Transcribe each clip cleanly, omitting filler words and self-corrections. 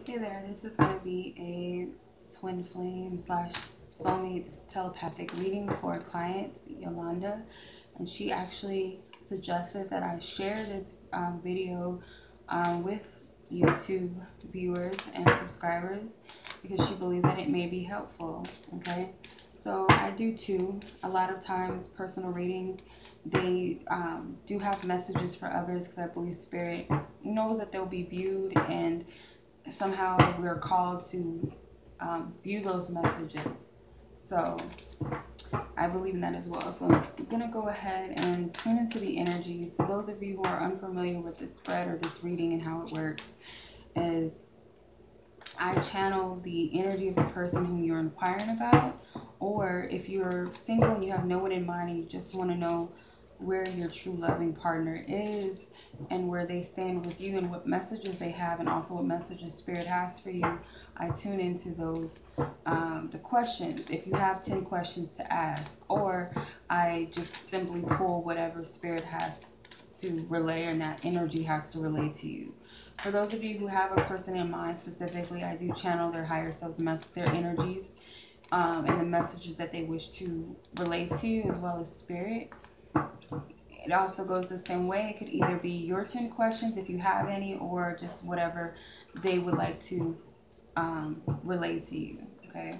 Hey there, this is going to be a twin flame slash soulmate telepathic reading for a client, Yolanda. And she actually suggested that I share this video with YouTube viewers and subscribers because she believes that it may be helpful. Okay, so I do too. A lot of times personal readings, they do have messages for others because I believe spirit knows that they'll be viewed, and somehow we're called to view those messages. So I believe in that as well. So I'm going to go ahead and tune into the energy. So those of you who are unfamiliar with this spread or this reading and how it works, is I channel the energy of the person whom you're inquiring about. Or if you're single and you have no one in mind and you just want to know where your true loving partner is and where they stand with you and what messages they have, and also what messages spirit has for you, I tune into those the questions. If you have 10 questions to ask, or I just simply pull whatever spirit has to relay and that energy has to relay to you. For those of you who have a person in mind specifically, I do channel their higher selves, their energies, and the messages that they wish to relate to you, as well as spirit. It also goes the same way. It could either be your 10 questions if you have any, or just whatever they would like to relate to you. Okay,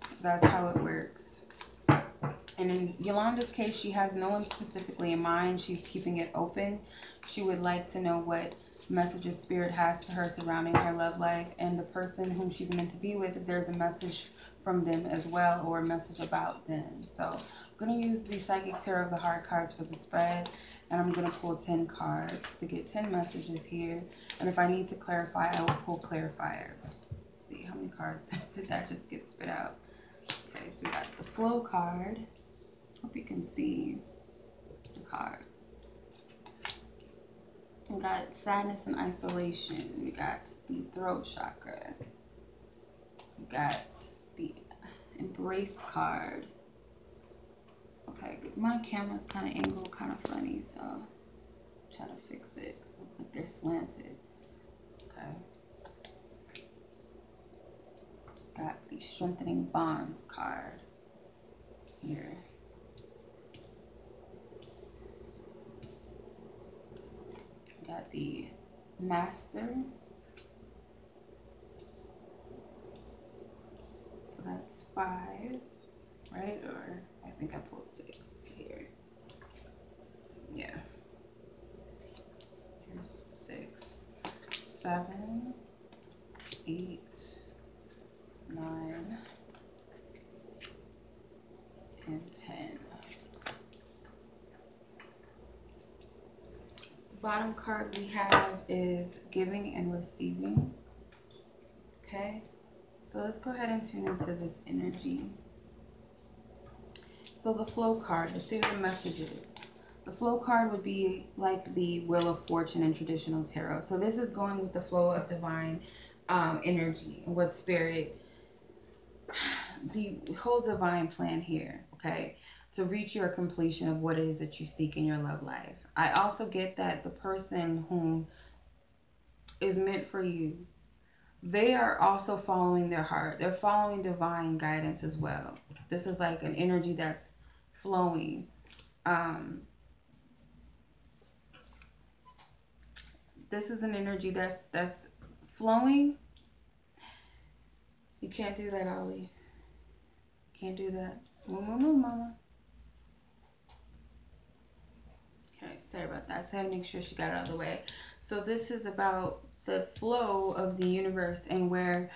so that's how it works. And in Yolanda's case, she has no one specifically in mind. She's keeping it open. She would like to know what messages spirit has for her surrounding her love life and the person whom she's meant to be with, if there's a message from them as well, or a message about them. So I'm going to use the Psychic Tarot of the Heart cards for the spread, and I'm going to pull 10 cards to get 10 messages here. And if I need to clarify, I will pull clarifiers. Let's see how many cards did that just get spit out. Okay, so we got the flow card. Hope you can see the cards. We got sadness and isolation. We got the throat chakra. We got the embrace card. Okay, because my camera's kind of angled, kind of funny, so I'll try to fix it because it looks like they're slanted. Okay. Got the strengthening bonds card here. Got the master. So that's 5, right? Or I think I pulled 6 here. Yeah. Here's 6, 7, 8, 9, and 10. Bottom card we have is giving and receiving. Okay, so let's go ahead and tune into this energy. So the flow card, let's see what the message is. The flow card would be like the Wheel of Fortune in traditional tarot. So this is going with the flow of divine energy and what spirit, the whole divine plan here, okay, to reach your completion of what it is that you seek in your love life. I also get that the person whom is meant for you, they are also following their heart. They're following divine guidance as well. This is like an energy that's flowing. This is an energy that's flowing. You can't do that, Ollie. Can't do that. Move, mama. Okay, sorry about that. So I had to make sure she got it out of the way. So this is about the flow of the universe and where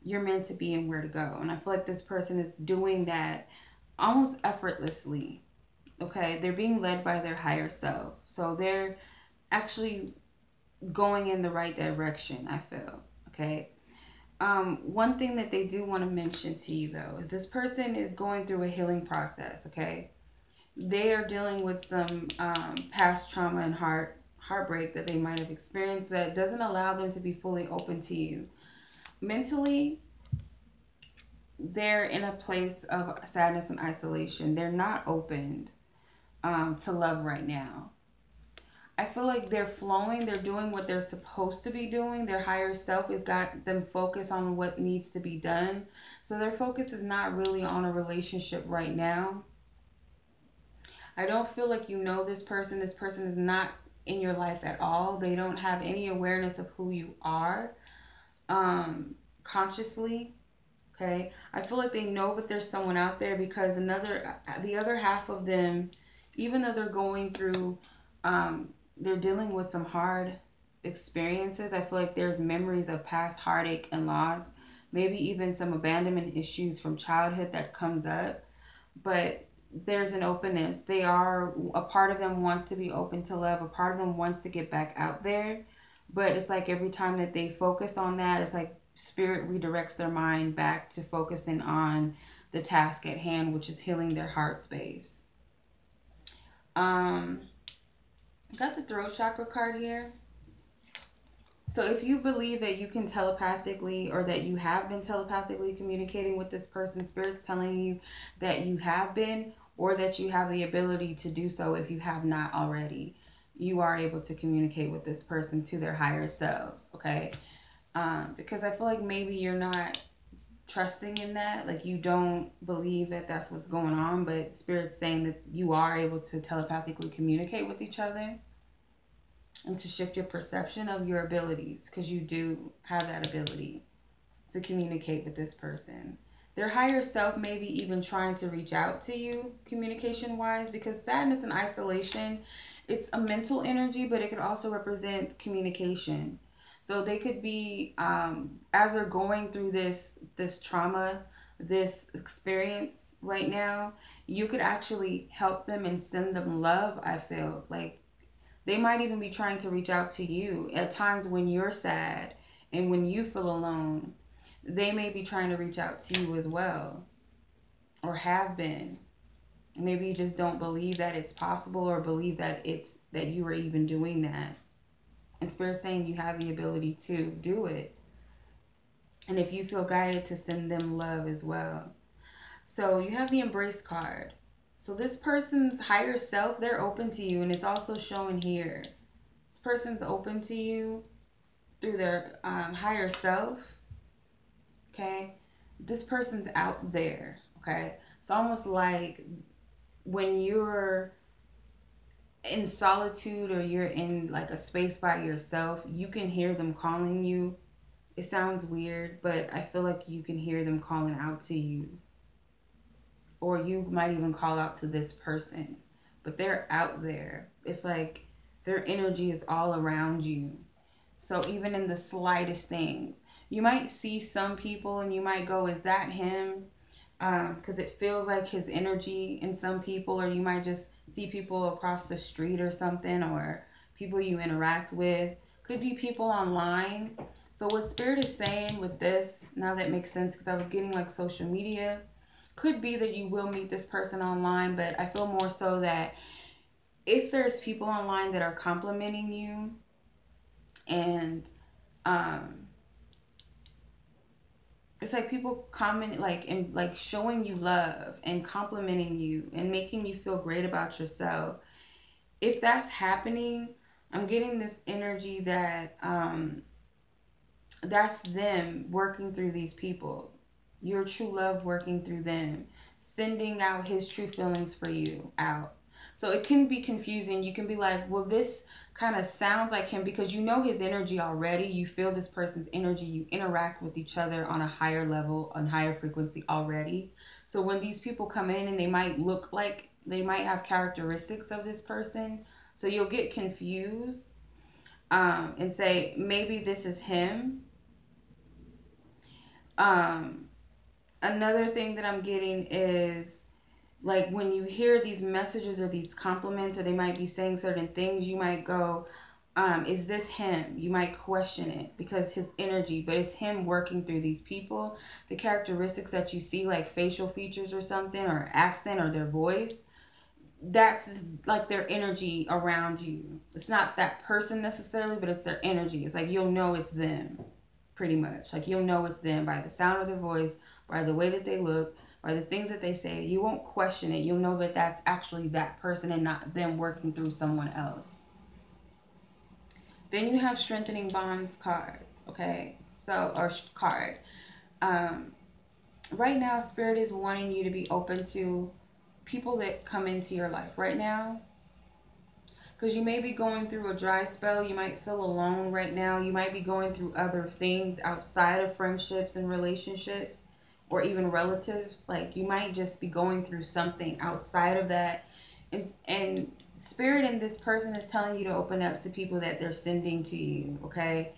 you're meant to be and where to go. And I feel like this person is doing that almost effortlessly. Okay, they're being led by their higher self. So they're actually going in the right direction, I feel. Okay. One thing that they do want to mention to you, though, is this person is going through a healing process, okay? They are dealing with some past trauma and heartbreak that they might have experienced that doesn't allow them to be fully open to you. Mentally, they're in a place of sadness and isolation. They're not opened to love right now. I feel like they're flowing. They're doing what they're supposed to be doing. Their higher self has got them focused on what needs to be done. So their focus is not really on a relationship right now. I don't feel like you know this person. This person is not in your life at all. They don't have any awareness of who you are consciously. Okay, I feel like they know that there's someone out there, because the other half of them, even though they're going through, they're dealing with some hard experiences. I feel like there's memories of past heartache and loss, maybe even some abandonment issues from childhood that comes up. But there's an openness. A part of them wants to be open to love. A part of them wants to get back out there. But it's like every time that they focus on that, it's like spirit redirects their mind back to focusing on the task at hand, which is healing their heart space. Got the throat chakra card here. So if you believe that you can telepathically, or that you have been telepathically communicating with this person, Spirit's telling you that you have been, or that you have the ability to do so if you have not already. You are able to communicate with this person to their higher selves, okay? Because I feel like maybe you're not trusting in that. Like, you don't believe that that's what's going on, but Spirit's saying that you are able to telepathically communicate with each other, and to shift your perception of your abilities, because you do have that ability to communicate with this person. Their higher self may be even trying to reach out to you communication-wise, because sadness and isolation, it's a mental energy, but it could also represent communication. So they could be, as they're going through this trauma, this experience right now, you could actually help them and send them love, I feel. Like, they might even be trying to reach out to you at times when you're sad and when you feel alone. They may be trying to reach out to you as well, or have been. Maybe you just don't believe that it's possible, or believe that you are even doing that. And Spirit's saying you have the ability to do it. And if you feel guided, to send them love as well. So you have the Embrace card. So this person's higher self, they're open to you. And it's also showing here. This person's open to you through their higher self. Okay. This person's out there. Okay. It's almost like when you're in solitude, or you're in like a space by yourself, you can hear them calling you. It sounds weird, but I feel like you can hear them calling out to you. Or you might even call out to this person. But they're out there. It's like their energy is all around you. So even in the slightest things, you might see some people and you might go, is that him? Because it feels like his energy in some people. Or you might just see people across the street or something, or people you interact with. Could be people online. So what Spirit is saying with this, now that makes sense, because I was getting like social media. Could be that you will meet this person online, but I feel more so that if there's people online that are complimenting you, and it's like people comment, like, and like showing you love and complimenting you and making you feel great about yourself. If that's happening, I'm getting this energy that that's them working through these people. Your true love working through them, sending out his true feelings for you out. So it can be confusing. You can be like, well, this kind of sounds like him, because you know his energy already. You feel this person's energy. You interact with each other on a higher level, on higher frequency already. So when these people come in, and they might look like, they might have characteristics of this person. So you'll get confused and say, maybe this is him. Another thing that I'm getting is, like, when you hear these messages or these compliments, or they might be saying certain things, you might go, is this him? You might question it, because his energy, but it's him working through these people. The characteristics that you see, like facial features or something, or accent, or their voice, that's like their energy around you. It's not that person necessarily, but it's their energy. It's like, you'll know it's them, pretty much. Like, you'll know it's them by the sound of their voice, by the way that they look, by the things that they say. You won't question it. You'll know that that's actually that person and not them working through someone else. Then you have strengthening bonds cards, okay? So, or card. Um, right now, Spirit is wanting you to be open to people that come into your life right now. Because you may be going through a dry spell. You might feel alone right now. You might be going through other things outside of friendships and relationships or even relatives. Like you might just be going through something outside of that. And Spirit and this person is telling you to open up to people that they're sending to you, okay?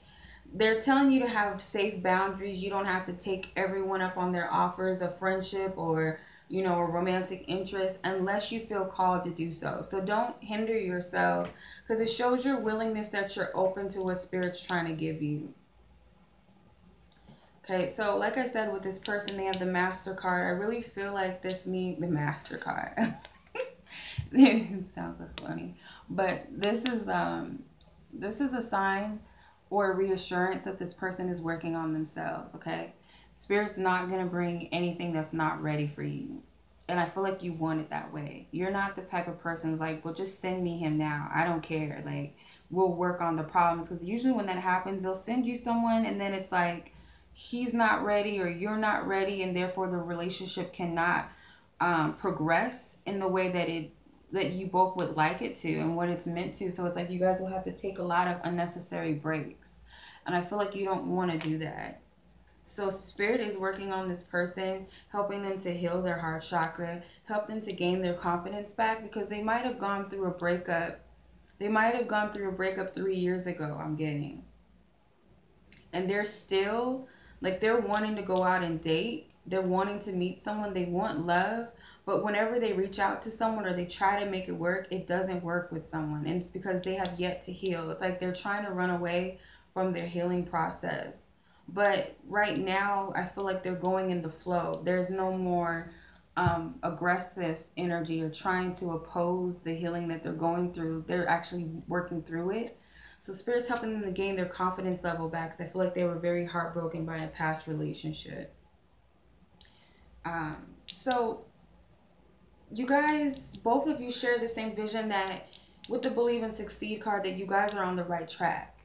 They're telling you to have safe boundaries. You don't have to take everyone up on their offers of friendship or, you know, a romantic interest unless you feel called to do so. So don't hinder yourself because it shows your willingness that you're open to what Spirit's trying to give you. Okay, so like I said, with this person, they have the Master card. I really feel like this means the Master card. It sounds so funny. But this is a sign or reassurance that this person is working on themselves, okay? Spirit's not going to bring anything that's not ready for you. And I feel like you want it that way. You're not the type of person who's like, well, just send me him now. I don't care. Like, we'll work on the problems. Because usually when that happens, they'll send you someone and then it's like, he's not ready or you're not ready. And therefore the relationship cannot progress in the way that you both would like it to and what it's meant to. So it's like you guys will have to take a lot of unnecessary breaks. And I feel like you don't want to do that. So Spirit is working on this person, helping them to heal their heart chakra, help them to gain their confidence back because they might have gone through a breakup. They might have gone through a breakup 3 years ago, I'm getting. And they're still, like they're wanting to go out and date. They're wanting to meet someone. They want love. But whenever they reach out to someone or they try to make it work, it doesn't work with someone. And it's because they have yet to heal. It's like they're trying to run away from their healing process. But right now, I feel like they're going in the flow. There's no more aggressive energy or trying to oppose the healing that they're going through. They're actually working through it. So Spirit's helping them to gain their confidence level back because I feel like they were very heartbroken by a past relationship. So you guys, both of you share the same vision that with the Believe and Succeed card that you guys are on the right track.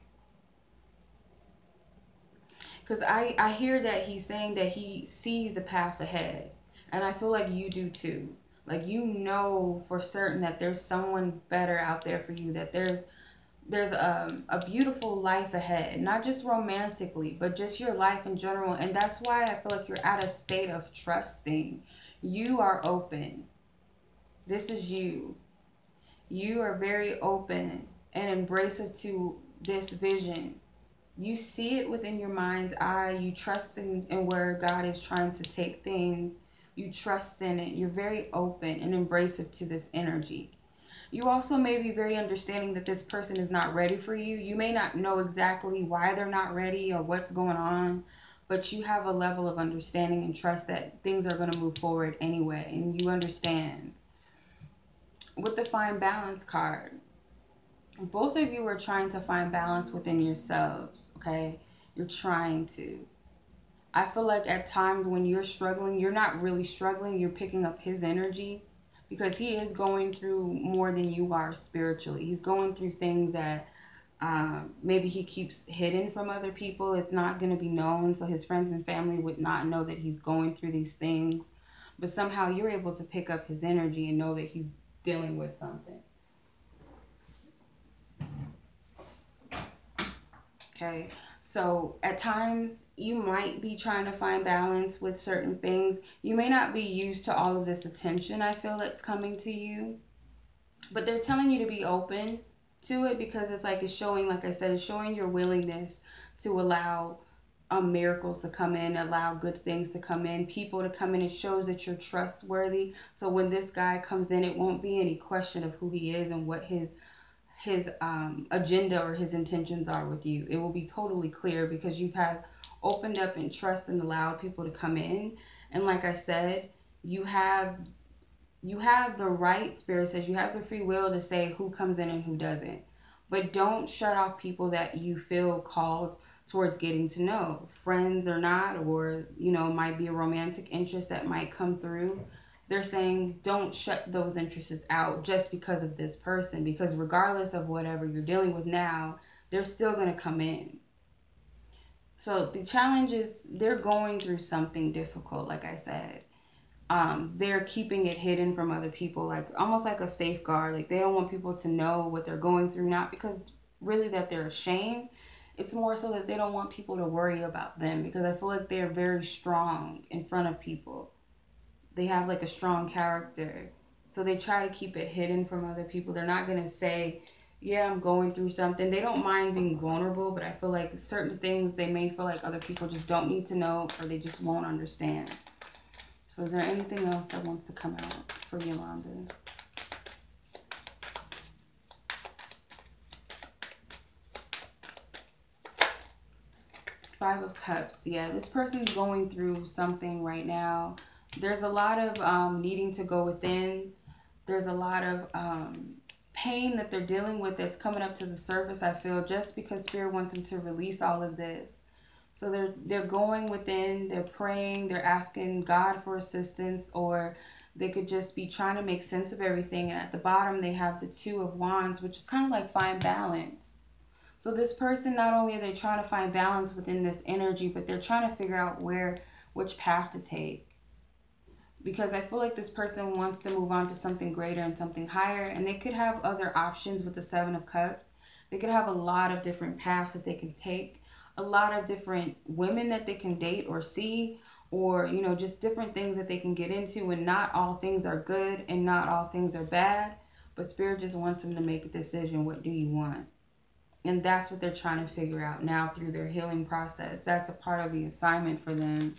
Because I hear that he's saying that he sees the path ahead. And I feel like you do too. Like you know for certain that there's someone better out there for you. That there's a beautiful life ahead. Not just romantically, but just your life in general. And that's why I feel like you're at a state of trusting. You are open. This is you. You are very open and embracive to this vision. You see it within your mind's eye. You trust in where God is trying to take things. You trust in it. You're very open and embracive to this energy. You also may be very understanding that this person is not ready for you. You may not know exactly why they're not ready or what's going on, but you have a level of understanding and trust that things are going to move forward anyway, and you understand. With the Find Balance card, both of you are trying to find balance within yourselves, okay? You're trying to. I feel like at times when you're struggling, you're not really struggling. You're picking up his energy because he is going through more than you are spiritually. He's going through things that maybe he keeps hidden from other people. It's not going to be known, so his friends and family would not know that he's going through these things. But somehow you're able to pick up his energy and know that he's dealing with something. Okay, so at times you might be trying to find balance with certain things. You may not be used to all of this attention I feel that's coming to you, but they're telling you to be open to it because it's like it's showing, like I said, it's showing your willingness to allow miracles to come in, allow good things to come in, people to come in. It shows that you're trustworthy. So when this guy comes in, it won't be any question of who he is and what his agenda or his intentions are with you. It will be totally clear because you have opened up and trust and allowed people to come in. And like I said, you have the right, Spirit says you have the free will to say who comes in and who doesn't. But don't shut off people that you feel called towards getting to know, friends or not, or you know, might be a romantic interest that might come through. They're saying don't shut those interests out just because of this person, because regardless of whatever you're dealing with now, they're still going to come in. So the challenge is they're going through something difficult, like I said. They're keeping it hidden from other people, like almost like a safeguard. Like they don't want people to know what they're going through, not because really that they're ashamed. It's more so that they don't want people to worry about them, because I feel like they're very strong in front of people. They have like a strong character. So they try to keep it hidden from other people. They're not going to say, yeah, I'm going through something. They don't mind being vulnerable, but I feel like certain things they may feel like other people just don't need to know, or they just won't understand. So is there anything else that wants to come out for Yolanda? Five of Cups. Yeah, this person's going through something right now. There's a lot of needing to go within. There's a lot of pain that they're dealing with that's coming up to the surface, I feel, just because Spirit wants them to release all of this. So they're going within, they're praying, they're asking God for assistance, or they could just be trying to make sense of everything. And at the bottom, they have the Two of Wands, which is kind of like find balance. So this person, not only are they trying to find balance within this energy, but they're trying to figure out which path to take. Because I feel like this person wants to move on to something greater and something higher. And they could have other options with the Seven of Cups. They could have a lot of different paths that they can take. A lot of different women that they can date or see. Or, you know, just different things that they can get into. And not all things are good and not all things are bad. But Spirit just wants them to make a decision. What do you want? And that's what they're trying to figure out now through their healing process. That's a part of the assignment for them.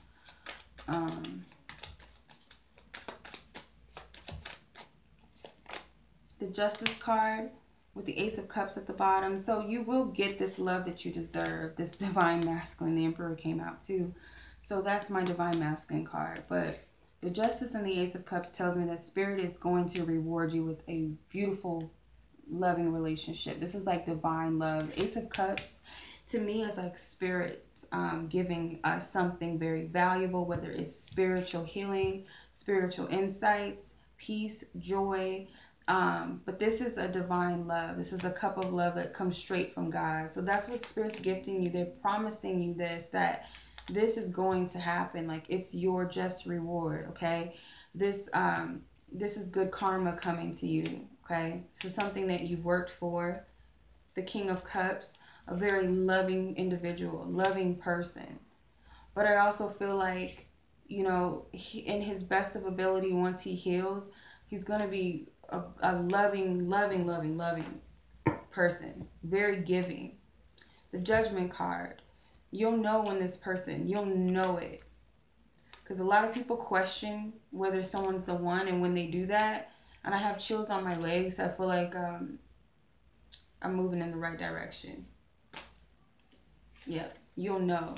The Justice card with the Ace of Cups at the bottom. So you will get this love that you deserve. This Divine Masculine. The Emperor came out too. So that's my Divine Masculine card. But the Justice and the Ace of Cups tells me that Spirit is going to reward you with a beautiful, loving relationship. This is like divine love. Ace of Cups to me is like Spirit giving us something very valuable, whether it's spiritual healing, spiritual insights, peace, joy. But this is a divine love. This is a cup of love that comes straight from God. So that's what Spirit's gifting you. They're promising you this, that this is going to happen. Like it's your just reward. Okay. This is good karma coming to you. Okay. So something that you've worked for. The King of Cups, a very loving individual, loving person. But I also feel like, you know, in his best of ability, once he heals, he's going to be a loving person. Very giving. The Judgment card. You'll know when this person, you'll know it. Because a lot of people question whether someone's the one, and when they do that, and I have chills on my legs, I feel like I'm moving in the right direction. Yep, you'll know.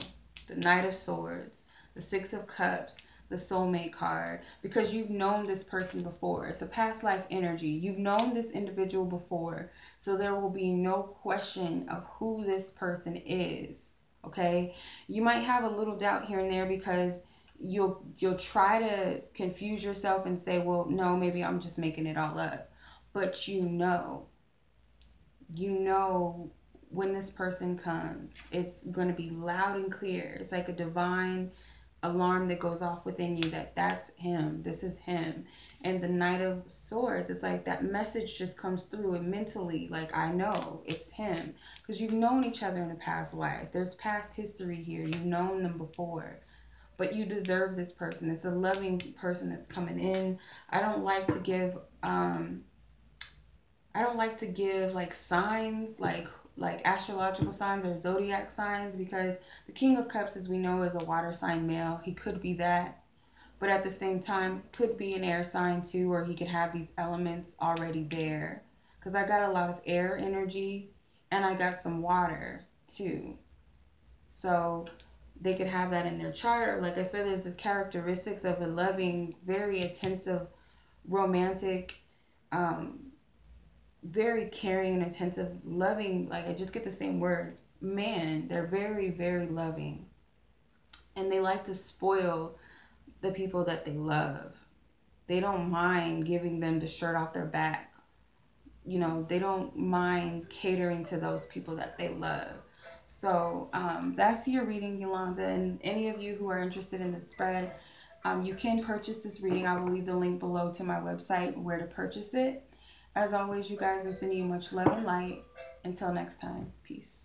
The Knight of Swords, the Six of Cups, the Soulmate card, because you've known this person before. It's a past life energy. You've known this individual before, so there will be no question of who this person is. Okay, you might have a little doubt here and there because you'll try to confuse yourself and say, well, no, maybe I'm just making it all up. But you know when this person comes, it's going to be loud and clear. It's like a divine alarm that goes off within you that that's him. This is him. And the Knight of Swords, it's like that message just comes through, and mentally, like, I know it's him, because you've known each other in a past life. There's past history here. You've known them before, but you deserve this person. It's a loving person that's coming in. I don't like to give like signs, like astrological signs or zodiac signs, because the King of Cups, as we know, is a water sign male. He could be that, but at the same time could be an air sign too, or he could have these elements already there, because I got a lot of air energy and I got some water too. So they could have that in their chart, or like I said, there's the characteristics of a loving, very attentive, romantic, very caring and attentive, loving, like I just get the same words, man. They're very, very loving, and they like to spoil the people that they love. They don't mind giving them the shirt off their back you know, they don't mind catering to those people that they love. So that's your reading, Yolanda. And any of you who are interested in the spread, you can purchase this reading. I will leave the link below to my website where to purchase it. As always, you guys, I'm sending you much love and light. Until next time, peace.